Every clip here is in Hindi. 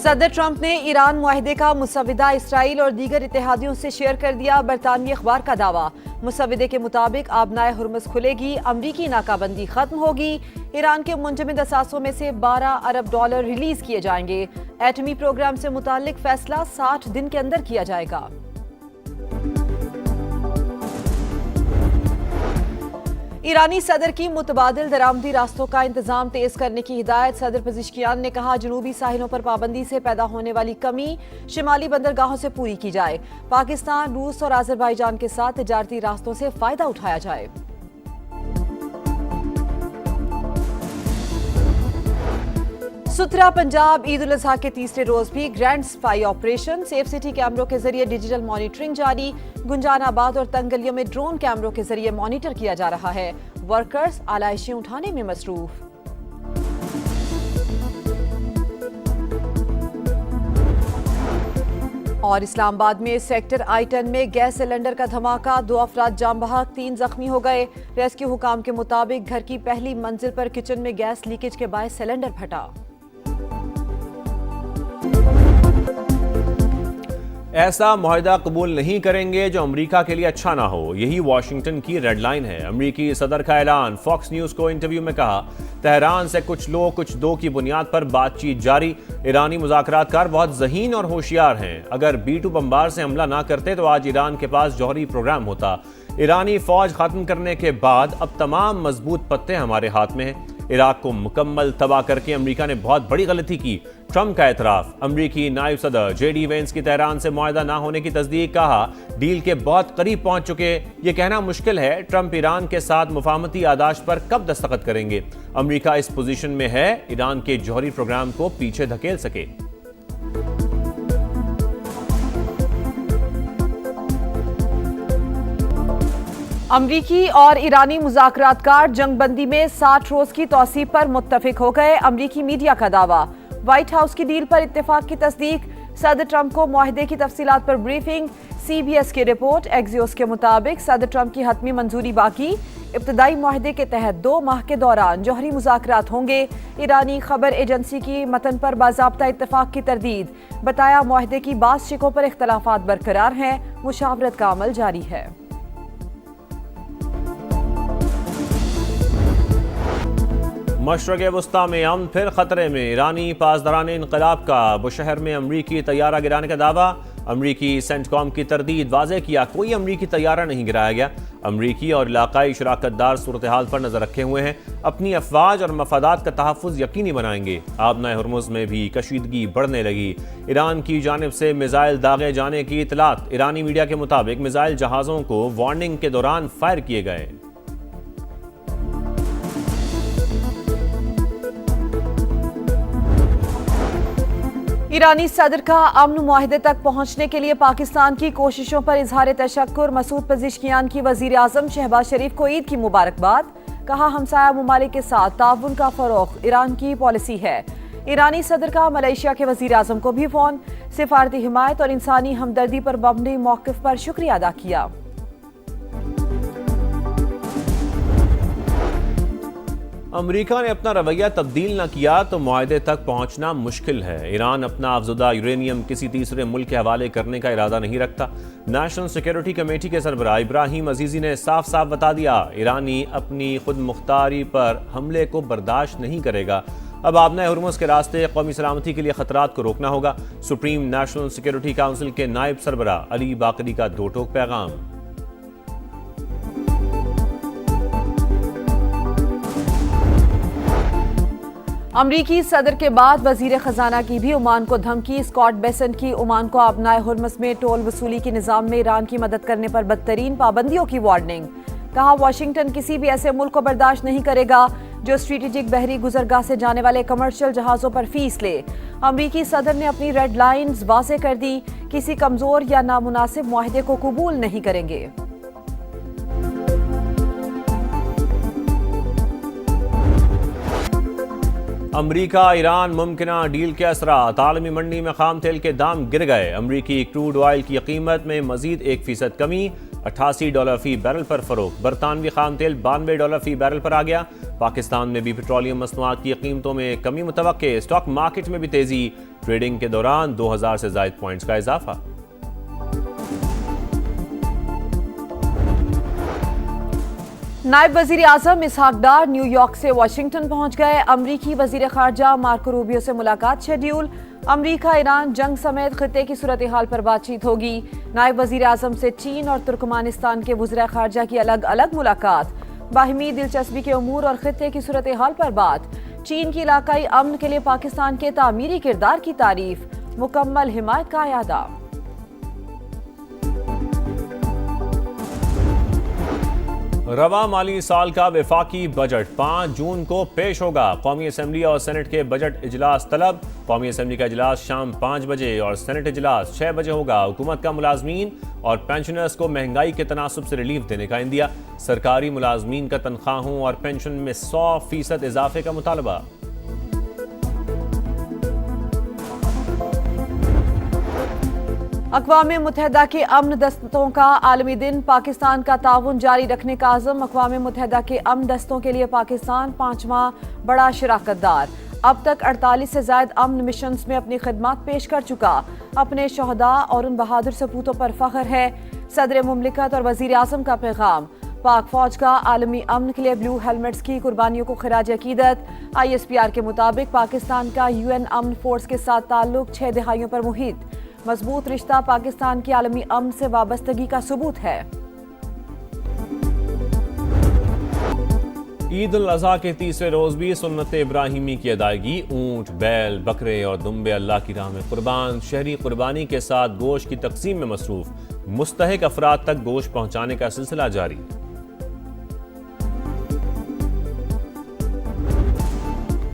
सदर ट्रंप ने ईरान मुआहिदे का मुसविदा इसराइल और दीगर इत्तेहादियों से शेयर कर दिया। बरतानवी अखबार का दावा, मुसविदे के मुताबिक आबनाए हुर्मुज़ खुलेगी, अमरीकी नाकाबंदी खत्म होगी, ईरान के मुंजमद असासों में से $12 अरब रिलीज किए जाएंगे। एटमी प्रोग्राम से मुताल्लिक फैसला 60 दिन के अंदर किया जाएगा। ईरानी सदर की मुतबादिल दरामदी रास्तों का इंतजाम तेज करने की हिदायत। सदर पेजिशकियान ने कहा, जनूबी साहिलों पर पाबंदी से पैदा होने वाली कमी शिमाली बंदरगाहों से पूरी की जाए। पाकिस्तान, रूस और आज़रबाईजान के साथ तिजारती रास्तों से फायदा उठाया जाए। सुथरा पंजाब ईद उल अजहा के तीसरे रोज भी grand spy operation. Safe city कैमरों के जरिए डिजिटल मॉनिटरिंग जारी। गुंजानाबाद और तंगलियों में ड्रोन कैमरों के जरिए मॉनिटर किया जा रहा है। वर्कर्स आलाइशें उठाने में मसरूफ। और इस्लामाबाद में सेक्टर I-10 में गैस सिलेंडर का धमाका, 2 अफराद जाम बहक, 3 जख्मी हो गए। रेस्क्यू हुकाम के मुताबिक घर की पहली मंजिल पर किचन में गैस लीकेज के बायस सिलेंडर फटा। ऐसा मुआहिदा कबूल नहीं करेंगे जो अमेरिका के लिए अच्छा ना हो, यही वाशिंगटन की रेड लाइन है। अमेरिकी सदर का ऐलान। फॉक्स न्यूज को इंटरव्यू में कहा, तेहरान से कुछ लो कुछ दो की बुनियाद पर बातचीत जारी। ईरानी मुज़ाकरातकार बहुत ज़हीन और होशियार हैं। अगर B-2 बम्बार से हमला ना करते तो आज ईरान के पास जौहरी प्रोग्राम होता। ईरानी फौज खत्म करने के बाद अब तमाम मजबूत पत्ते हमारे हाथ में हैं। इराक को मुकम्मल तबाह करके अमेरिका ने बहुत बड़ी गलती की, ट्रंप का एतराफ। अमेरिकी नायब सदर JD वेंस की तेहरान से मुआहिदा ना होने की तस्दीक। कहा, डील के बहुत करीब पहुंच चुके। ये कहना मुश्किल है ट्रंप ईरान के साथ मुफाहमती आदाश पर कब दस्तखत करेंगे। अमेरिका इस पोजीशन में है ईरान के जौहरी प्रोग्राम को पीछे धकेल सके। अमरीकी और ईरानी मुज़ाकरातकार जंगबंदी में 60 रोज की तौसीह पर मुत्तफिक हो गए। अमरीकी मीडिया का दावा, व्हाइट हाउस की डील पर इत्तेफाक की तस्दीक। सदर ट्रंप को मुआहिदे की तफसीलात पर ब्रीफिंग। CBS की रिपोर्ट। एक्सियोस के मुताबिक सदर ट्रंप की हतमी मंजूरी बाकी। इब्तदाई मुआहिदे के तहत 2 माह के दौरान जौहरी मुज़ाकरात होंगे। ईरानी खबर एजेंसी की मतन पर बाज़ाब्ता इत्तेफाक की तरदीद। बताया, मुआहिदे की बाज़ शिकों पर इख्तलाफात बरकरार हैं, मुशावरत का अमल जारी है। मशरक़ वस्ता में अमन फिर खतरे में। ईरानी पासदारान इनकलाब का बुशहर में अमरीकी तैयारा गिराने का दावा। अमरीकी सेंटकॉम की तरदीद। वाज़ेह किया, कोई अमरीकी तैयारा नहीं गिराया गया। अमरीकी और इलाकाई शराकतदार सूरत हाल पर नजर रखे हुए हैं, अपनी अफवाज और मफादात का तहफ़्फ़ुज़ यकीनी बनाएंगे। आबनाए हुर्मुज़ में भी कशीदगी बढ़ने लगी। ईरान की जानिब से मिसाइल दागे जाने की इतलात। ईरानी मीडिया के मुताबिक मिसाइल जहाज़ों को वार्निंग के दौरान फायर किए गए। ईरानी सदर का अमन मुआहिदे तक पहुंचने के लिए पाकिस्तान की कोशिशों पर इजहार तशक्कुर। मसूद पेजिशकियान की वजीर आजम शहबाज शरीफ को ईद की मुबारकबाद। कहा, हमसाया ममालिक के साथ ताउन का फरोग ईरान की पॉलिसी है। ईरानी सदर का मलेशिया के वजीर आजम को भी फोन। सिफारती हिमायत और इंसानी हमदर्दी पर मबनी मौक़िफ़ पर शुक्रिया अदा किया। अमेरिका ने अपना रवैया तब्दील न किया तो मुआहिदे तक पहुंचना मुश्किल है। ईरान अपना अफजुदा यूरेनियम किसी तीसरे मुल्क के हवाले करने का इरादा नहीं रखता। नेशनल सिक्योरिटी कमेटी के सरबराह इब्राहिम अजीजी ने साफ साफ बता दिया, ईरानी अपनी खुद मुख्तारी पर हमले को बर्दाश्त नहीं करेगा। अब आबनाए हुर्मुज़ के रास्ते कौमी सलामती के लिए खतरात को रोकना होगा। सुप्रीम नेशनल सिक्योरिटी काउंसिल के नायब सरबराह अली बाकरी का दो टोक पैगाम। अमरीकी सदर के बाद वजीर खजाना की भी ओमान को धमकी। स्कॉट बेसेंट की ओमान को आबनाए हुर्मुज़ में टोल वसूली के निज़ाम में ईरान की मदद करने पर बदतरीन पाबंदियों की वार्निंग। कहा, वाशिंगटन किसी भी ऐसे मुल्क को बर्दाश्त नहीं करेगा जो स्ट्रेटेजिक बहरी गुजरगाह से जाने वाले कमर्शियल जहाजों पर फीस ले। अमरीकी सदर ने अपनी रेड लाइन्स वाज़ेह कर दी, किसी कमजोर या नामुनासिब मुआहिदे को कबूल नहीं करेंगे। अमरीका ईरान मुमकिना डील के असरात। आलमी मंडी में खाम तेल के दाम गिर गए। अमरीकी क्रूड ऑयल की कीमत में मजीद 1% कमी, $88 फी बैरल पर फरोख्त। बरतानवी खाम तेल $92 फी बैरल पर आ गया। पाकिस्तान में भी पेट्रोलियम मसनूआत की कीमतों में कमी मुतवक्के। स्टॉक मार्केट में भी तेजी। ट्रेडिंग के दौरान 2000 से ज्यादा पॉइंट्स का इजाफा। नायब वजीर आजम इसहाक डार न्यूयॉर्क से वाशिंगटन पहुंच गए। अमरीकी वजीर खारजा मार्को रूबियो से मुलाकात शेड्यूल। अमरीका ईरान जंग समेत खित्ते की सूरत हाल पर बातचीत होगी। नायब वजीर आजम से चीन और तुर्कमानिस्तान के वज़ीर खारजा की अलग अलग मुलाकात। बाहिमी दिलचस्पी के उमूर और खित्ते की सूरत हाल पर बात। चीन की इलाकाई अमन के लिए पाकिस्तान के तामीरी किरदार की तारीफ। मुकम्मल हिमायत का अयादा। रवा माली साल का वफाकी बजट 5 जून को पेश होगा। कौमी असम्बली और सेनेट के बजट इजलास तलब। कौमी असम्बली का इजलास शाम 5 बजे और सेनेट इजलास 6 बजे होगा। हुकूमत का मुलाजमीन और पेंशनर्स को महंगाई के तनासुब से रिलीफ देने का इंदिया। सरकारी मुलाजमीन का तनख्वाहों और पेंशन में 100% इजाफे का मुतालबा। अक़वाम मुत्तहिदा के अमन दस्तों का आलमी दिन। पाकिस्तान का ताउन जारी रखने का आज़म। अक़वाम मुत्तहिदा के अमन दस्तों के लिए पाकिस्तान 5वां बड़ा शिराकतदार। अब तक 48 से ज़ायद अमन मिशंस में अपनी खिदमत पेश कर चुका। अपने शहदा और उन बहादुर सपूतों पर फख्र है। सदर मुमलिकत और वज़ीर आज़म का पैगाम। पाक फौज का आलमी अमन के लिए ब्लू हेलमेट्स की कुर्बानियों को खिराज अकीदत। ISPR के मुताबिक पाकिस्तान का UN अमन फोर्स के साथ ताल्लुक 6 दहाइयों पर मुहित। मजबूत रिश्ता पाकिस्तान की आलमी अमन से वाबस्तगी का सबूत है। ईद उल अज़हा के तीसरे रोज भी सुन्नत इब्राहिमी की अदायगी। ऊंट, बैल, बकरे और दुम्बे अल्लाह की राह में कुर्बान। शहरी कुर्बानी के साथ गोश्त की तकसीम में मसरूफ। मुस्तहिक अफराद तक गोश्त पहुंचाने का सिलसिला जारी।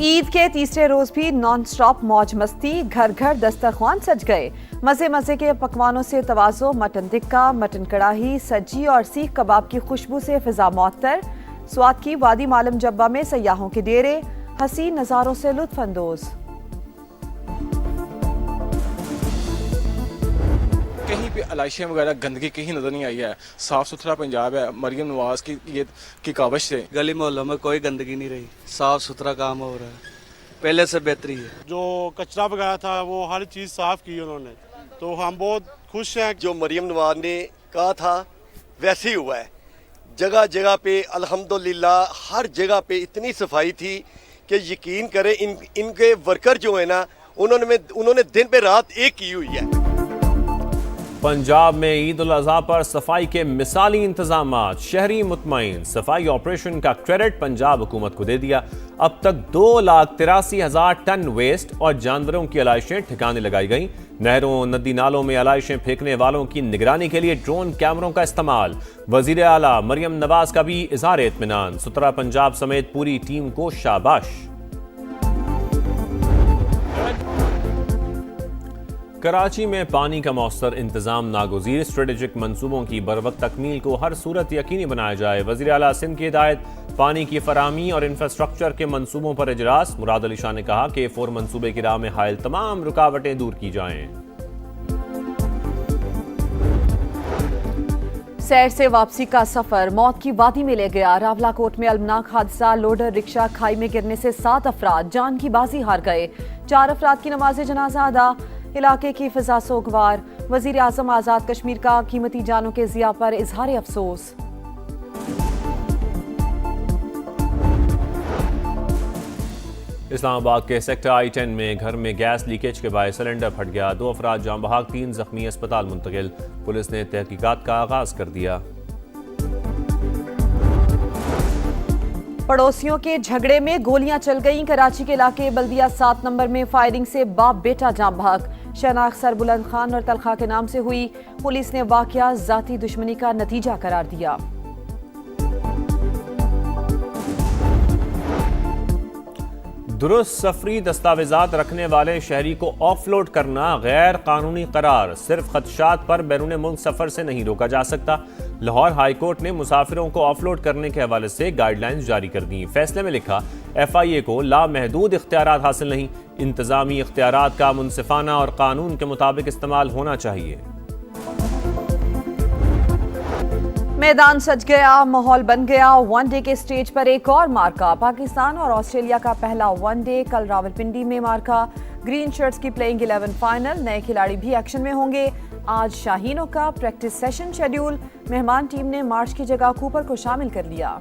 ईद के तीसरे रोज भी नॉन स्टॉप मौज मस्ती। घर घर दस्तरख्वान सज गए। मजे मजे के पकवानों से तवाज़ो। मटन टिक्का, मटन कड़ाही, सज्जी और सीख कबाब की खुशबू से फिजा मुअत्तर। स्वाद की वादी मालम जब्बा में सयाहों के डेरे। हसीन नज़ारों से लुत्फ अंदोज। कहीं पे अलाइशें वगैरह गंदगी कहीं नजर नहीं आई है। साफ सुथरा पंजाब है। मरियम नवाज की कावश से गली मोहल्लों में कोई गंदगी नहीं रही। साफ सुथरा काम हो रहा है, पहले से बेहतरी है। जो कचरा वगैरह था वो हर चीज़ साफ की उन्होंने, तो हम बहुत खुश हैं। जो मरियम नवाज ने कहा था वैसे ही हुआ है। जगह जगह पे अल्हम्दुलिल्लाह हर जगह पे इतनी सफाई थी कि यकीन करें इनके वर्कर जो है ना उन्होंने दिन पे रात एक की हुई है। पंजाब में ईद उल अज़हा पर सफाई के मिसाली इंतजामात। शहरी मुतमईन। सफाई ऑपरेशन का क्रेडिट पंजाब हुकूमत को दे दिया। अब तक 2,83,000 टन वेस्ट और जानवरों की अलाइशें ठिकाने लगाई गईं। नहरों, नदी नालों में अलाइशें फेंकने वालों की निगरानी के लिए ड्रोन कैमरों का इस्तेमाल। वजीर आला मरियम नवाज का भी इजहार इत्मीनान। सुतरा पंजाब समेत पूरी टीम को शाबाश। कराची में पानी का मौसर इंतजाम नागुज़ीर। स्ट्रेटेजिक मंसूबों की बरवक्त तकमील को हर सूरत यकीनी बनाया जाए। वज़ीर आला सिंध की हिदायत। पानी की फराहमी और इंफ्रास्ट्रक्चर के मंसूबों पर इजलास। मुराद अली शाह ने कहा कि फोर मंसूबे की राह में हायल तमाम रुकावटें दूर की जाएं। सैर से वापसी का सफर मौत की वादी में ले गया। रावलाकोट में अलमनाक हादसा। लोडर रिक्शा खाई में गिरने से 7 अफराद जान की बाजी हार गए। 4 अफराद की नमाज जनाजा अदा। इलाके की फिजा सोगवार। वजीर आजम आजाद कश्मीर का कीमती जानों के जिया पर इजहार अफसोस। इस्लामाबाद के सेक्टर I-10 में घर में गैस लीकेज के बायस सिलेंडर फट गया। 2 अफराद जाँ बहक, 3 जख्मी अस्पताल मुंतकिल। पुलिस ने तहकीकात का आगाज कर दिया। पड़ोसियों के झगड़े में गोलियां चल गईं। कराची के इलाके बल्दिया 7 नंबर में फायरिंग से बाप बेटा जाँ बहक। शनाख्त सरबुलंद खान और तलखा के नाम से हुई। पुलिस ने वाकया जाती दुश्मनी का नतीजा करार दिया। दुरुस्त सफरी दस्तावेजात रखने वाले शहरी को ऑफलोड करना गैर कानूनी करार। सिर्फ खदशात पर बैरून मुल्क सफर से नहीं रोका जा सकता। लाहौर हाई कोर्ट ने मुसाफिरों को ऑफलोड करने के हवाले से गाइडलाइंस जारी कर दी। फैसले में लिखा, FIA को लामहदूद इख्तियारात हासिल नहीं। इंतजामी इख्तियारात का मुनसिफाना और कानून के मुताबिक इस्तेमाल होना चाहिए। मैदान सज गया, माहौल बन गया। वनडे के स्टेज पर एक और मार्का। पाकिस्तान और ऑस्ट्रेलिया का पहला वनडे कल रावलपिंडी में मार्का। ग्रीन शर्ट्स की प्लेइंग 11 फाइनल, नए खिलाड़ी भी एक्शन में होंगे। आज शाहीनों का प्रैक्टिस सेशन शेड्यूल, मेहमान टीम ने मार्श की जगह कूपर को शामिल कर लिया।